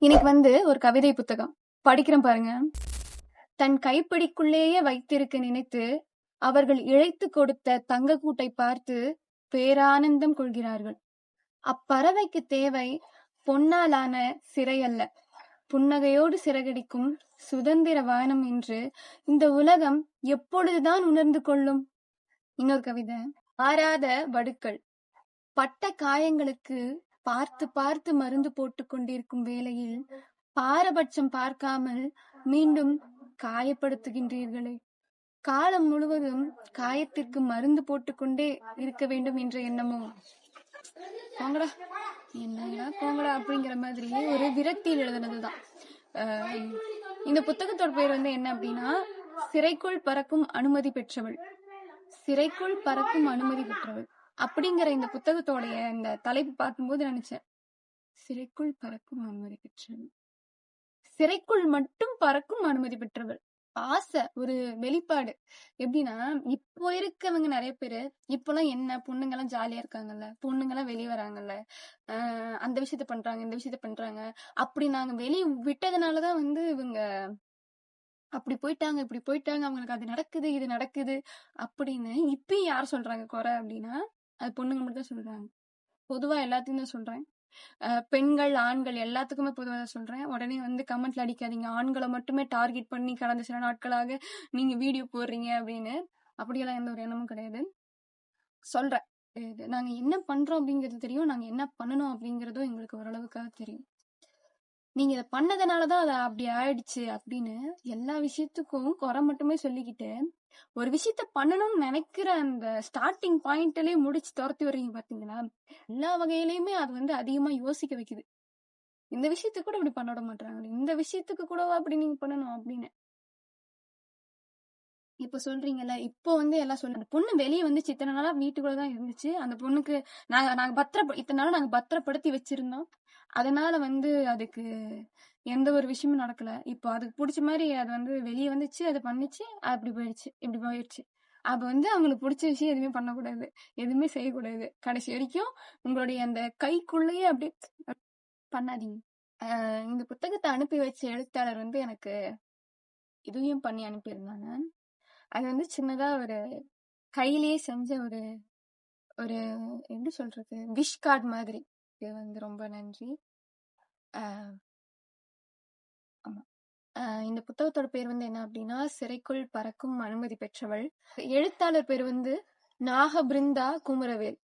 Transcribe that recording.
இன்னைக்கு ஒரு கவிதை புத்தகம் படிக்கிறேன் பாருங்க. தன் கைப்பிடிக்குள்ளேயே வைத்திருக்க நினைத்து அவர்கள் இழைத்து கொடுத்த தங்க கூட்டை பார்த்து பேரானந்தம் கொள்கிறார்கள். அப்பறவைக்கு தேவை பொன்னாலான சிறை அல்ல, புன்னகையோடு சிறகடிக்கும் சுதந்திர வானம் என்று இந்த உலகம் எப்பொழுதுதான் உணர்ந்து கொள்ளும்? இன்னொரு கவிதை. ஆறாத வடுக்கள் பட்ட காயங்களுக்கு பார்த்து பார்த்து மருந்து போட்டுக் கொண்டிருக்கும் வேளையில் பாரபட்சம் பார்க்காமல் மீண்டும் காயப்படுத்துகின்றீர்களே. காலம் முழுவதும் காயத்திற்கு மருந்து போட்டுக்கொண்டே இருக்க வேண்டும் என்ற எண்ணமோ? போங்கடா என்னடா போங்கடா அப்படிங்கிற மாதிரி ஒரு விரக்தியில் எழுதுனதுதான். இந்த புத்தகத்தோட பேர் என்ன அப்படின்னா, சிறைக்குள் பறக்கும் அனுமதி பெற்றவள். சிறைக்குள் பறக்கும் அனுமதி பெற்றவள் அப்படிங்கிற இந்த புத்தகத்தோடைய இந்த தலைப்பு பார்க்கும்போது நினைச்சேன், சிறைக்குள் பறக்கும் அனுமதி பெற்றவள், சிறைக்குள் மட்டும் பறக்கும் அனுமதி பெற்றவள். ஆசை ஒரு வெளிப்பாடு. எப்படின்னா, இப்போ இருக்கவங்க நிறைய பேரு இப்பெல்லாம் என்ன பொண்ணுங்க எல்லாம் ஜாலியா இருக்காங்கல்ல, பொண்ணுங்க எல்லாம் வெளியே வராங்கல்ல, அந்த விஷயத்த பண்றாங்க இந்த விஷயத்த பண்றாங்க அப்படி நாங்க வெளியே விட்டதுனாலதான் இவங்க அப்படி போயிட்டாங்க இப்படி போயிட்டாங்க, அவங்களுக்கு அது நடக்குது இது நடக்குது அப்படின்னு இப்பயும் யார் சொல்றாங்க குறை அப்படின்னா, அது பொண்ணுங்க மட்டும் தான் சொல்றாங்க. பொதுவா எல்லாத்தையும் தான் சொல்றேன். பெண்கள் ஆண்கள் எல்லாத்துக்குமே பொதுவாக தான் சொல்றேன். உடனே கமெண்ட்ல அடிக்காதீங்க, ஆண்களை மட்டுமே டார்கெட் பண்ணி கடந்த சில நாட்களாக நீங்க வீடியோ போடுறீங்க அப்படின்னு. அப்படியெல்லாம் எந்த ஒரு எண்ணமும் கிடையாது. சொல்றேன், நாங்க என்ன பண்றோம் அப்படிங்கிறது தெரியும், நாங்க என்ன பண்ணணும் அப்படிங்கறதும் எங்களுக்கு ஓரளவுக்காக தெரியும். நீங்க இதை பண்ணதுனாலதான் அது அப்படி ஆயிடுச்சு அப்படின்னு எல்லா விஷயத்துக்கும் குறை மட்டுமே சொல்லிக்கிட்டு ஒரு விஷயத்த பண்ணணும்னு நினைக்கிற அந்த ஸ்டார்டிங் பாயிண்ட்லயே முடிச்சு துரத்தி வர்றீங்க பாத்தீங்களா. எல்லா வகையிலயுமே அது அதிகமா யோசிக்க வைக்குது. இந்த விஷயத்துக்கு கூட இப்படி பண்ண விட மாட்டாங்க, இந்த விஷயத்துக்கு கூடவா அப்படி நீங்க பண்ணணும் அப்படின்னு. இப்ப சொல்றீங்கல்ல, இப்போ எல்லாம் சொல்லுங்க, பொண்ணு வெளியே இத்தனை நாளா வீட்டுக்குள்ளதான் இருந்துச்சு, அந்த பொண்ணுக்கு நாங்க இத்தனை நாள் நாங்க பத்திரப்படுத்தி வச்சிருந்தோம், அதனால அதுக்கு எந்த ஒரு விஷயமும் நடக்கல. இப்போ அதுக்கு பிடிச்ச மாதிரி அது வெளியே வந்துச்சு, அது பண்ணிச்சு, அப்படி போயிடுச்சு இப்படி போயிடுச்சு. அப்ப அவங்களுக்கு பிடிச்ச விஷயம் எதுவுமே பண்ணக்கூடாது, எதுவுமே செய்யக்கூடாது. கடைசி வரைக்கும் உங்களுடைய அந்த கைக்குள்ளேயே அப்படி பண்ணாதீங்க. இந்த புத்தகத்தை அனுப்பி வச்ச எழுத்தாளர் எனக்கு இதுவும் பண்ணி அனுப்பியிருந்தாங்க. அது சின்னதா ஒரு கையிலேயே செஞ்ச ஒரு ஒரு எப்படி சொல்றது, விஷ் கார்டு மாதிரி. இது ரொம்ப நன்றி. ஆமா, இந்த புத்தகத்தோட பேர் என்ன அப்படின்னா, சிறைக்குள் பறக்கும் அனுமதி பெற்றவள். எழுத்தாளர் பேர் நாகபிருந்தா குமரவேல்.